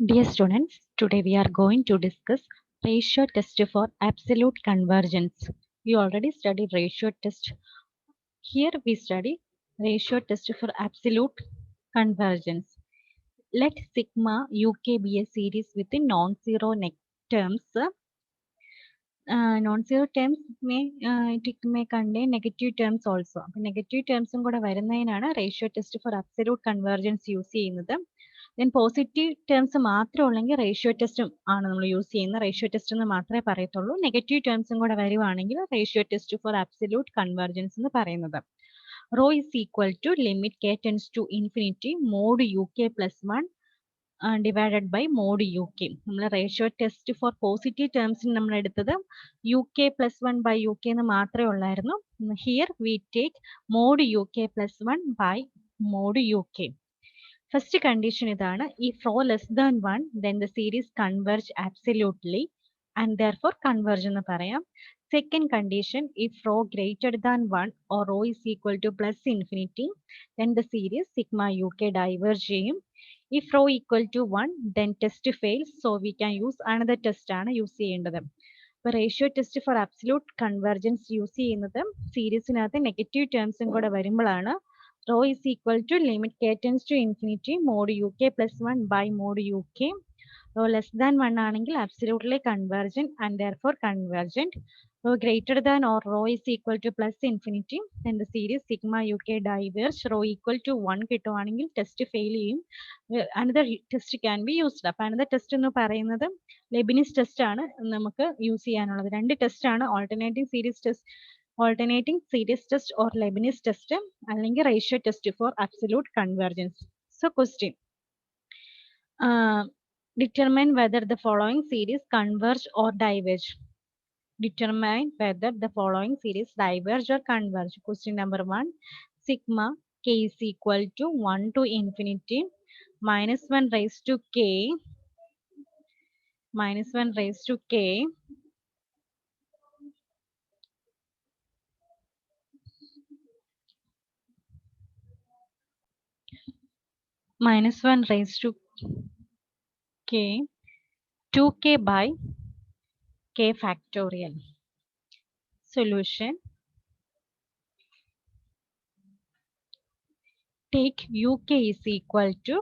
Dear students, today we are going to discuss ratio test for absolute convergence. We already studied ratio test. Here we study ratio test for absolute convergence. Let sigma UK be a series with non-zero terms. Non-zero terms may contain negative terms also. Negative terms കൂടെ വരുന്നതിനാണ് ratio test for absolute convergence use ചെയ്യുന്നത്. Then positive terms മാത്രം ഉള്ളെങ്കിൽ ratio ടെസ്റ്റും ആണ് നമ്മൾ use ചെയ്യുന്ന ratio test എന്ന് മാത്രമേ പറയത്തുള്ളൂ. നെഗറ്റീവ് ടേംസും കൂടെ വരുവാണെങ്കിൽ ratio test for absolute convergence എന്ന് പറയുന്നത്. Rho is equal to limit k tends to infinity mod u k plus 1 divided by mod u k. നമ്മൾ റേഷ്യോ ടെസ്റ്റ് ഫോർ പോസിറ്റീവ് ടേംസിന് നമ്മൾ എടുത്തത് u k plus 1 by u k എന്ന് മാത്രമേ ഉള്ളായിരുന്നു. Here we take mod u k plus 1 by mod u k. First condition idana, if rho less than 1, then the series converge absolutely and therefore converge ennu parayam. Second condition, if rho greater than 1 or rho is equal to plus infinity, then the series sigma uk diverge cheyum. If rho equal to 1, then test fails, so we can use another test aanu use cheyendathu. ഇപ്പോൾ ratio test for absolute convergence use ചെയ്യുന്നത് സീരീസിനകത്ത് negative ടേംസും കൂടെ വരുമ്പോഴാണ്. Rho is equal to limit k tends to infinity mod uk plus 1 by mod uk. Rho less than 1 ആണെങ്കിൽ absolutely convergent and therefore convergent. Rho greater than or rho is equal to plus infinity, then the series sigma uk diverge. Rho equal to 1 കിട്ടുവാണെങ്കിൽ test fail ചെയ്യും. Another test can be used. അപ്പോൾ another test എന്ന് പറയുന്നത് ലെബിനിസ് test ആണ് നമുക്ക് use ചെയ്യാനുള്ളത്. രണ്ട് test ആണ്, alternating series test, alternating series test or Leibniz test അല്ലെങ്കിൽ ratio test for absolute convergence. So question, determine whether the following series converge or diverge. Determine whether the following series diverge or converge. Question number 1, sigma k is equal to 1 to infinity minus 1 raised to k minus 1 raised to k minus 1 raised to k 2k by k factorial. Solution, take uk is equal to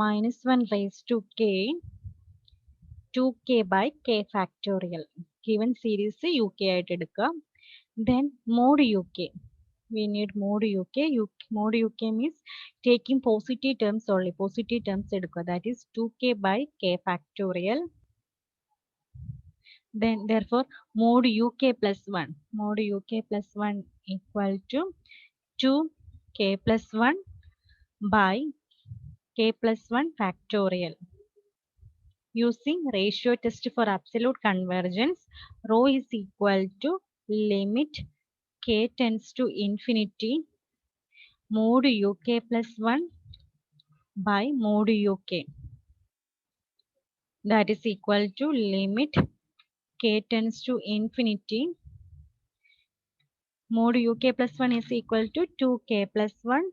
minus 1 raised to k 2k by k factorial. Given series uk ആയിട്ട് എടുക്കുക. Then mod uk, we need mod uk. Mod uk means taking positive terms only, positive terms എടുക്കുക, that is 2k by k factorial. Then therefore mod uk plus 1, mod uk plus 1 equal to 2k plus 1 by k plus 1 factorial. Using ratio test for absolute convergence, rho is equal to limit k tends to infinity mod uk plus 1 by mod uk. That is equal to limit k tends to infinity mod uk plus 1 is equal to 2k plus 1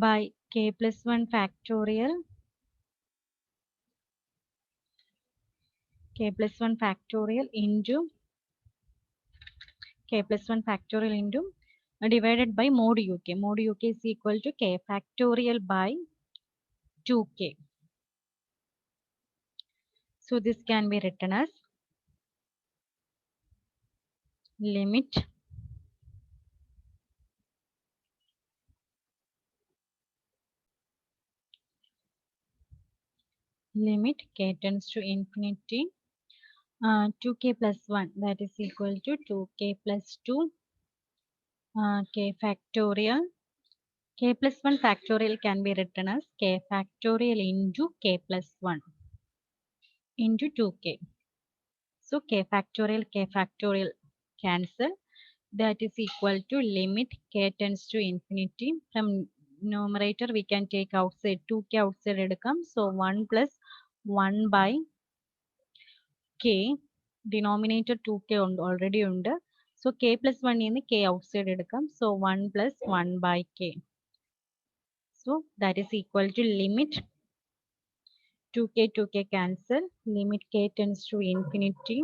by k plus 1 factorial, k plus 1 factorial into k plus 1 factorial into divided by mod uk. Mod uk is equal to k factorial by 2k. So this can be written as limit k tends to infinity 2k plus 1, that is equal to 2k plus 2 k factorial. K plus 1 factorial can be written as k factorial into k plus 1 into 2k. So k factorial cancel. That is equal to limit k tends to infinity. From numerator we can take outside 2k outside edukam. So 1 plus 1 by k, denominator 2k already under. So k plus 1 in the k outside edukam. So 1 plus 1 by k. So that is equal to limit 2k cancel. Limit k tends to infinity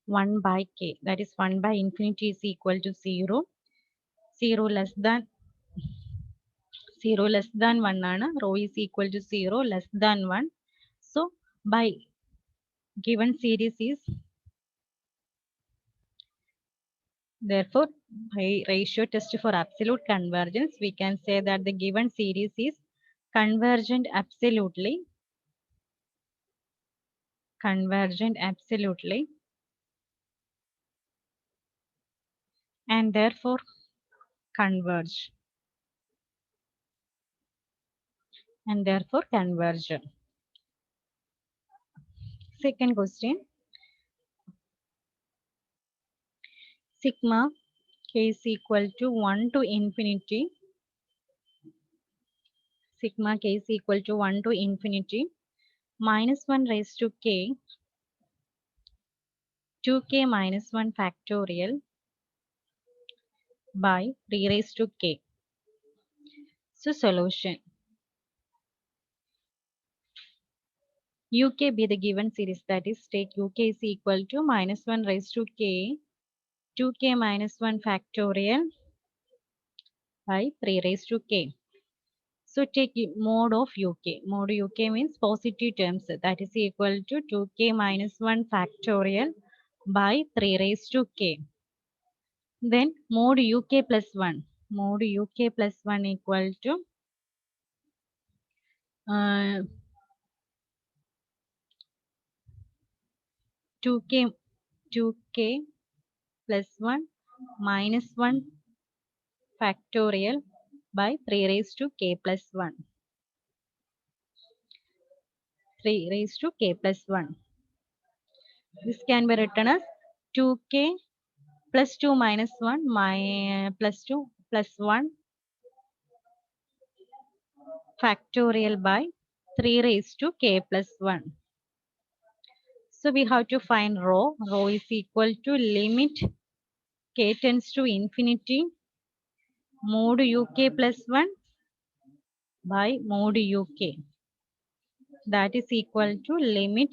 1 by k. That is 1 by infinity is equal to 0. 0 less than 1 ആണ്. Rho is equal to 0 less than 1. So by given series is therefore by ratio test for absolute convergence we can say that the given series is convergent absolutely and therefore converge Second question, sigma k is equal to 1 to infinity. Sigma k is equal to 1 to infinity minus 1 raised to k 2k minus 1 factorial by 3 raised to k. So solution. UK be the given series, that is take UK is equal to minus 1 raised to k 2k minus 1 factorial by 3 raised to k. So take mode of UK. Mode UK means positive terms, that is equal to 2k minus 1 factorial by 3 raised to k. Then mode UK plus 1. Mode UK plus 1 equal to 2k plus 1 minus 1 factorial by 3 raised to k plus 1. 3 raised to k plus 1. This can be written as 2k plus 2 minus 1 plus 2 plus 1 factorial by 3 raised to k plus 1. So we have to find rho. Rho is equal to limit k tends to infinity mode UK plus 1 by mode UK. That is equal to limit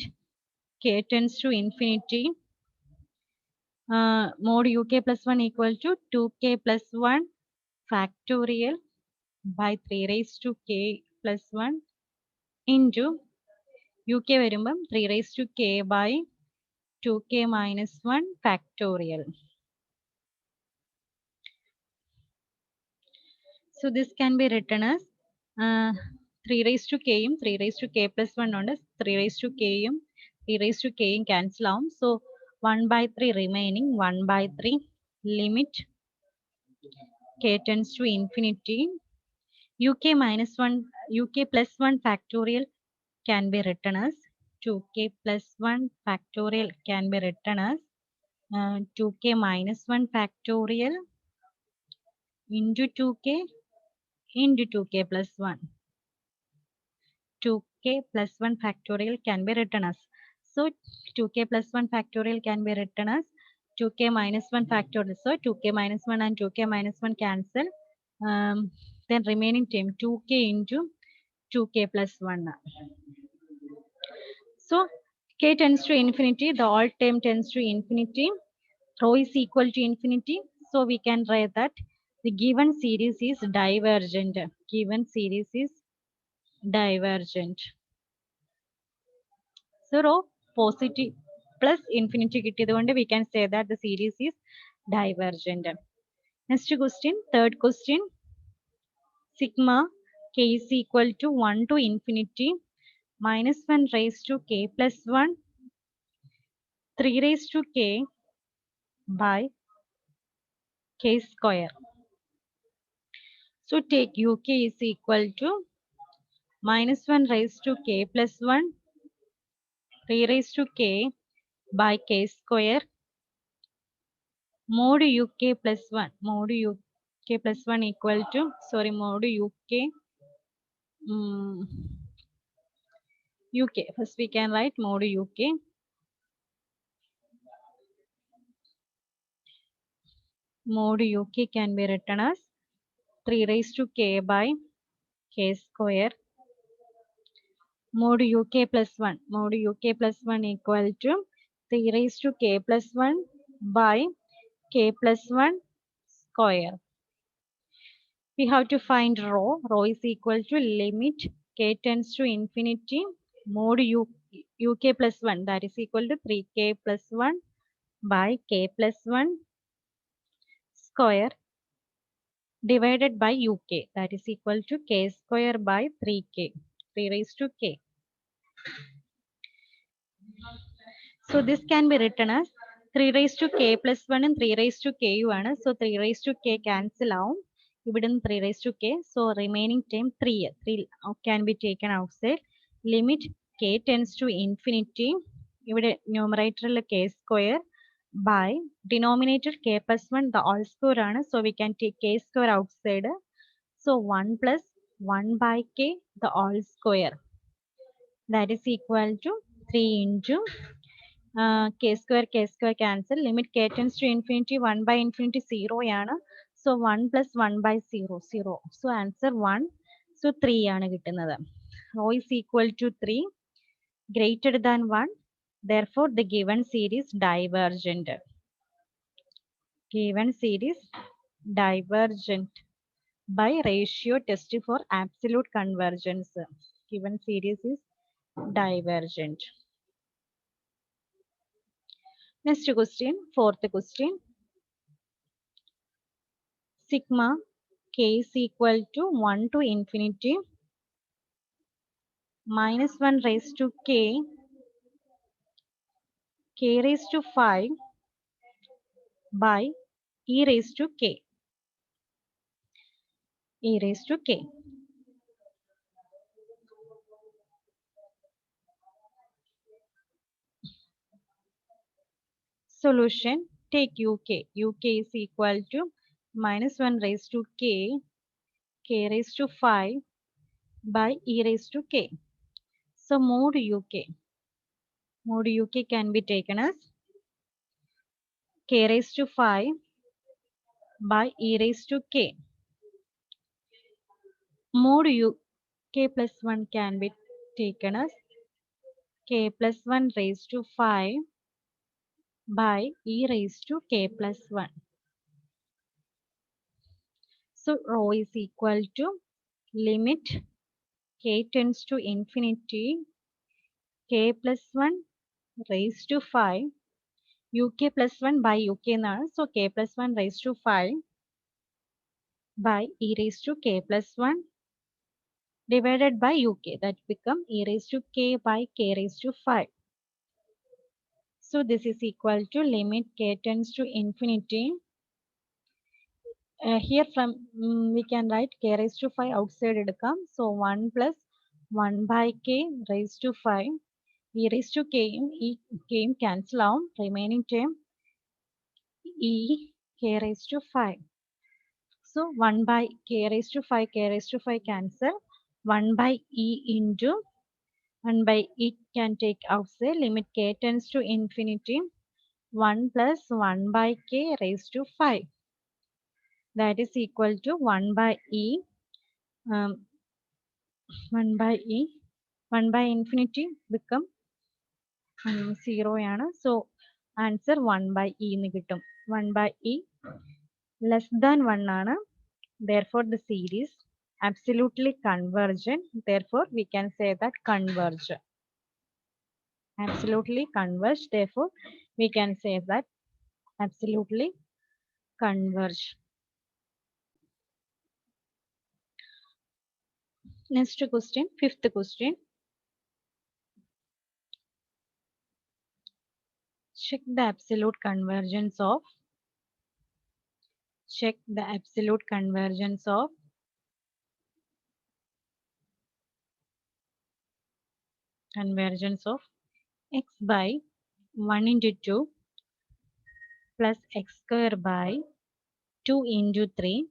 k tends to infinity mode UK plus 1 equal to 2k plus 1 factorial by 3 raised to k plus 1 into UK വരുമ്പം 3 raised to k by 2k minus 1 factorial. So this can be written as 3 raised to k 3 raised to k plus 1 on 3 raised to k 3 raised to k cancel out. So 1 by 3 remaining 1 by 3 limit k tends to infinity UK minus 1 UK plus 1 factorial can be written as 2k plus 1 factorial can be written as 2k minus 1 factorial into 2k into 2k plus 1. 2k plus 1 factorial can be written as. So 2k plus 1 factorial can be written as 2k minus 1 factorial. So 2k minus 1 and 2k minus 1 cancel. Then remaining term 2k into 2k plus 1. So k tends to infinity, the all term tends to infinity. Rho is equal to infinity. So we can write that the given series is divergent. Given series is divergent. So rho positive plus infinity കിട്ടിയതുകൊണ്ട് we can say that the series is divergent. Next question, third question. Sigma k is equal to 1 to infinity minus 1 raised to k plus 1 3 raised to k by k square. So take UK is equal to minus 1 raised to k plus 1 3 raised to k by k square mode UK plus 1. Mode UK plus 1 equal to, sorry, mode UK. UK. First we can write mode UK. mod uk can be written as 3 raised to k by k square. Mod uk plus 1. Mod uk plus 1 equal to 3 raised to k plus 1 by k plus 1 square. We have to find rho. Rho is equal to limit k tends to infinity mod uk plus 1, that is equal to 3k plus 1 by k plus 1 square divided by uk, that is equal to k square by 3k, 3 raised to k. So this can be written as 3 raised to k plus 1 and 3 raised to k ആണ്. So 3 raised to k cancel ആവും. ഇവിടുന്ന് 3 raised to k. So remaining term 3 can be taken outside. Limit k tends to infinity. ഇവിടെ numerator k square by denominator k plus 1 the all square ആണ്. So we can take k square outside. So 1 plus 1 by k the all square, that is equal to 3 into k square cancel. Limit k tends to infinity 1 by infinity 0 ആണ്. So 1 plus 1 by 0 0. So answer 1. So 3 ആണ് കിട്ടുന്നത്. Rho is equal to 3 greater than 1. Therefore the given series divergent. Given series divergent by ratio test for absolute convergence. Given series is divergent. Next question, fourth question. Sigma k is equal to 1 to infinity minus 1 raised to k, k raised to 5 by e raised to k, e raised to k. Solution, take uk. Uk is equal to minus 1 raised to k, k raised to 5 by e raised to k. So mod uk can be taken as k raised to 5 by e raised to k. Mod uk plus 1 can be taken as k plus 1 raised to 5 by e raised to k plus 1. So rho is equal to limit k tends to infinity k plus 1 raised to 5 uk plus 1 by uk എന്നാണ്. So k plus 1 raised to 5 by e raised to k plus 1 divided by uk, that become e raised to k by k raised to 5. So this is equal to limit k tends to infinity. Here from we can write k raised to 5 outside edukam. So 1 plus 1 by k raised to 5 e raised to k k cancel out, remaining term e k raised to 5. So 1 by k raised to 5 k raised to 5 cancel, 1 by e into 1 by e can take outside. Limit k tends to infinity 1 plus 1 by k raised to 5, that is equal to 1 by e 1 by e 1 by infinity become 0 ആണ്. So answer 1 by e എന്ന് കിട്ടും. 1 by e less than 1 ആണ്. Therefore the series absolutely convergent. Therefore we can say that converge. Absolutely converge. Therefore we can say that absolutely converge. Next question, fifth question. Check the absolute convergence of x by 1 into 2 plus x square by 2 into 3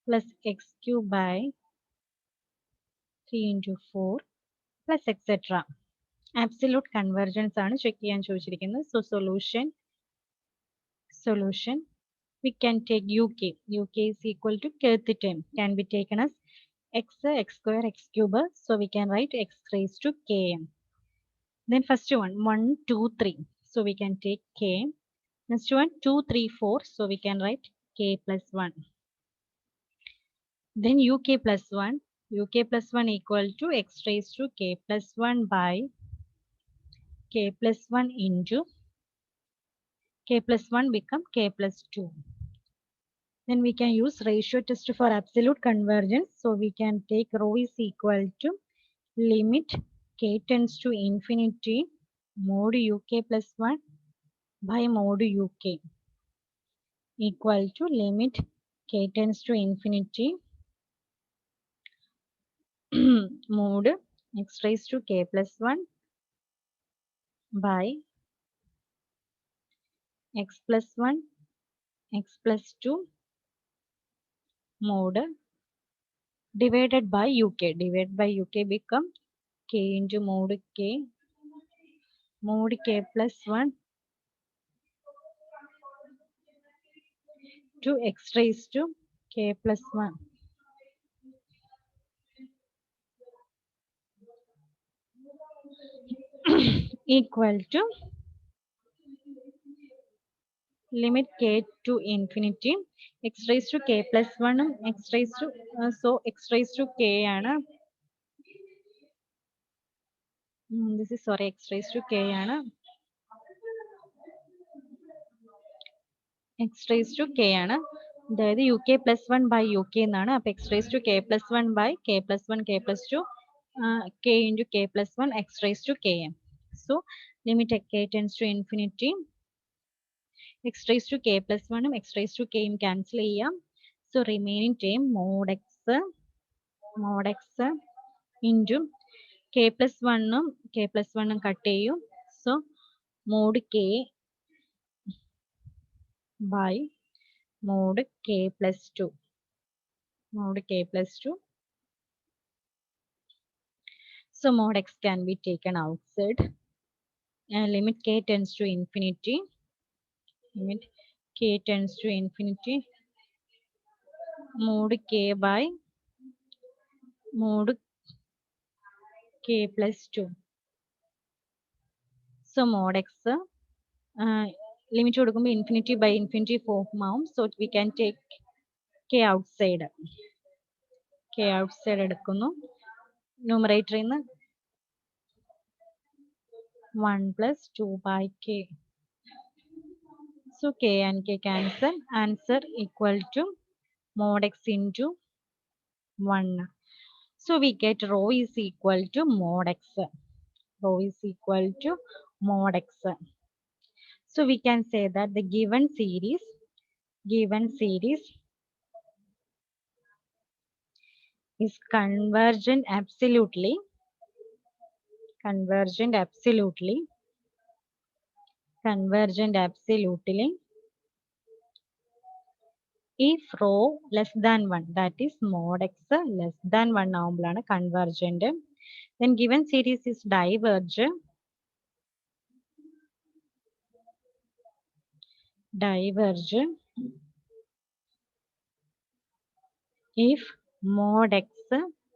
plus x cube by 3 into 4 plus etc. Absolute convergence ആണ് check ചെയ്യാൻ ചോദിച്ചിരിക്കുന്നത്. So solution we can take UK. UK is equal to kth term, can be taken as x square, x cube. So we can write x raised to km. Then first one, 1, 2, 3. So we can take k. Next one, 2, 3, 4. So we can write k plus 1. Then UK plus 1. UK plus 1 equal to x raised to k plus 1 by k plus 1 into k plus 1 become k plus 2. Then we can use ratio test for absolute convergence. So we can take rho is equal to limit k tends to infinity mod UK plus 1 by mod UK equal to limit k tends to infinity mod x raised to k plus 1 by x plus 1 x plus 2 mod divided by UK. Divided by UK become k into mod k plus 1 to x raised to k plus 1 equal to limit k to infinity x raised to k plus 1 x raised to so x raised to k ആണ് this is sorry x raised to k ആണ് x raised to k ആണ് അതായത് u k plus 1 by u k എന്നാണ് അപ്പോൾ x raise to k plus 1 by k plus 1 k plus 2 k into k plus 1 x raised to km. So limit k tends to infinity x raised to k plus 1 x raised to km cancel ചെയ്യാം. So remaining term mod x into k plus 1 k plus 1 cut ചെയ്യും. So mod k by mod k plus 2 mod k plus 2. So mod x can be taken outside and limit k tends to infinity limit k tends to infinity mod k by mod k plus 2. So mod x limit കൊടുക്കുമ്പോൾ infinity by infinity form ആവും. So we can take k outside. k outside എടുക്കുന്നു. ന്യൂമറേറ്ററിൽ നിന്ന് 1 plus 2 by k. So k and k cancel. Answer equal to mod x into 1. So we get rho is equal to mod x. Rho is equal to mod x. So we can say that the given series is convergent absolutely if rho less than 1, that is mod x less than 1 ആവുമ്പോഴാണ് convergent. Then given series is diverge if mod x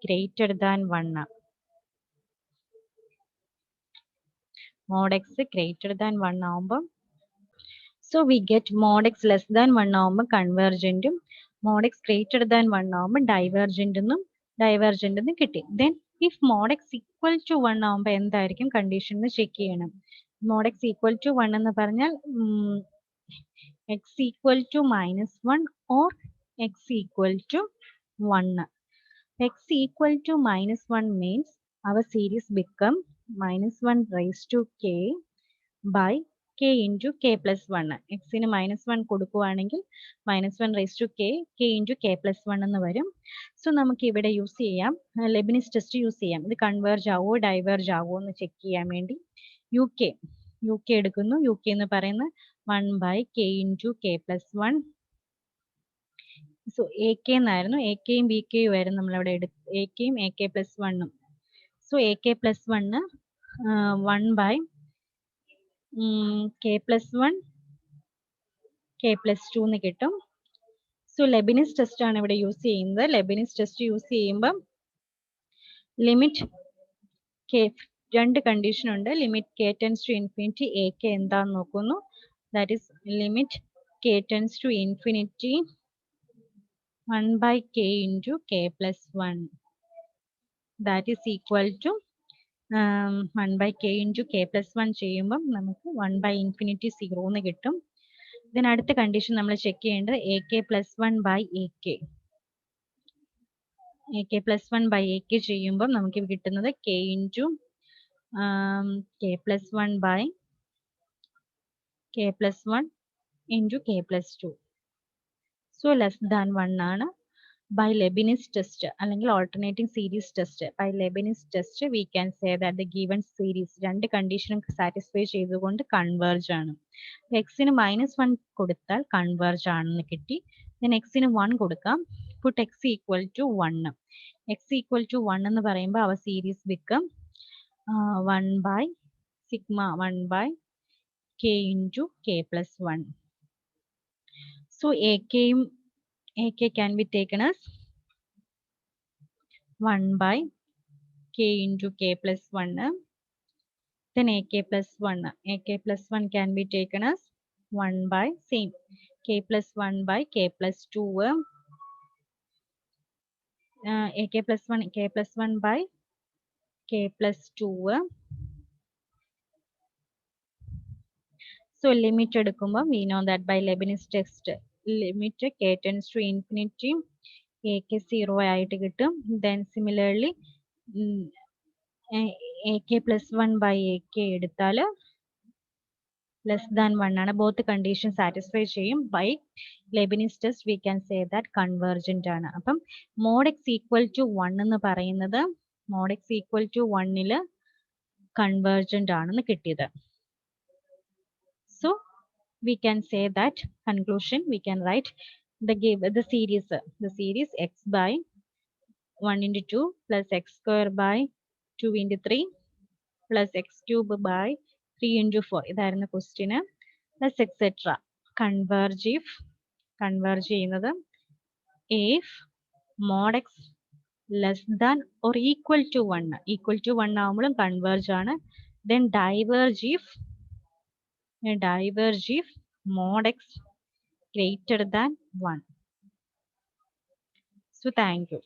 greater than 1. Mod x greater than 1 ആവുമ്പോൾ so we get mod x less than 1 ആവുമ്പോൾ convergent mod x greater than 1 ആവുമ്പോൾ divergent എന്നും കിട്ടി. Then if mod x equal to 1 ആവുമ്പോൾ എന്തായിരിക്കും condition എന്ന് check ചെയ്യണം. mod x equal to 1 എന്ന് പറഞ്ഞാൽ x equal to -1 or x equal to 1. X equal to -1 means our series become -1 raised to k by k into k plus 1. x ന് -1 കൊടുക്കുകയാണെങ്കിൽ -1 raised to k into k plus 1 എന്ന് വരും. So നമുക്ക് ഇവിടെ use ചെയ്യാം Leibniz test use ചെയ്യാം. ഇത് converge ആവോ ഡൈവേർജ് ആവോ എന്ന് ചെക്ക് ചെയ്യാൻ വേണ്ടി യു കെ എടുക്കുന്നു. യു കെ എന്ന് പറയുന്നത് 1 by k into k plus 1. So a k എന്നായിരുന്നു. എ കെയും ബി കെയും ആയിരുന്നു നമ്മളവിടെ എ കെയും എ കെ പ്ലസ് 1ഉം. So a k plus 1 1 by k plus 1 k plus 2 എന്ന് കിട്ടും. സോ ലെബിനിസ് ടെസ്റ്റ് ആണ് ഇവിടെ യൂസ് ചെയ്യുന്നത്. ലെബിനിസ് ടെസ്റ്റ് യൂസ് ചെയ്യുമ്പോൾ ലിമിറ്റ് k രണ്ട് കണ്ടീഷൻ ഉണ്ട്. Limit k tends to infinity a k എന്താന്ന് നോക്കുന്നു. That is limit k tends to infinity 1 by k into k plus 1. That is equal to 1 by k into k plus 1 ചെയ്യുമ്പോൾ നമുക്ക് 1 by infinity 0 എന്ന് കിട്ടും. then അടുത്ത condition നമ്മൾ check ചെയ്യേണ്ടത് a k plus 1 by a k. A k plus 1 by a k ചെയ്യുമ്പോൾ നമുക്ക് കിട്ടുന്നത് k into k plus 1 by k plus 1 into k plus 2. So less than 1 ആണ്. By Leibniz test അല്ലെങ്കിൽ alternating series test. By Leibniz test we can say that the given series രണ്ട് കണ്ടീഷനും satisfy ചെയ്തുകൊണ്ട് converge ആണ്. എക്സിന് -1 കൊടുത്താൽ converge ആണെന്ന് കിട്ടി. then എക്സിന് 1 കൊടുക്കാം. put x equal to 1. x equal to 1 എന്ന് പറയുമ്പോൾ our series become 1 by sigma 1 by k into k plus 1. so ak can be taken as 1 by k into k plus 1. Then ak plus 1. ak plus 1 can be taken as 1 by same k plus 1 by k plus 2. ak plus 1 k plus 1 by k plus 2. So limit എടുക്കുമ്പോൾ we know that by Leibniz test limit k tends to infinity ak 0 ആയിട്ട് കിട്ടും. then similarly ak plus 1 by ak എടുത്താൽ less than 1 ആണ്. Both condition satisfy ചെയ്യും. By Leibniz test we can say that convergent ആണ്. അപ്പം mod x equal to 1 എന്ന് പറയുന്നത് mod x equal to 1 convergent ആണെന്ന് കിട്ടിയത്. So we can say that conclusion we can write the series x by 1 into 2 plus x square by 2 into 3 plus x cube by 3 into 4 ഇതായിരുന്നു question. plus etc. converge ചെയ്യുന്നത് if mod x less than or equal to 1 ആവുമ്പോഴും converge ആണ്. then diverge if mod x greater than 1. so thank you.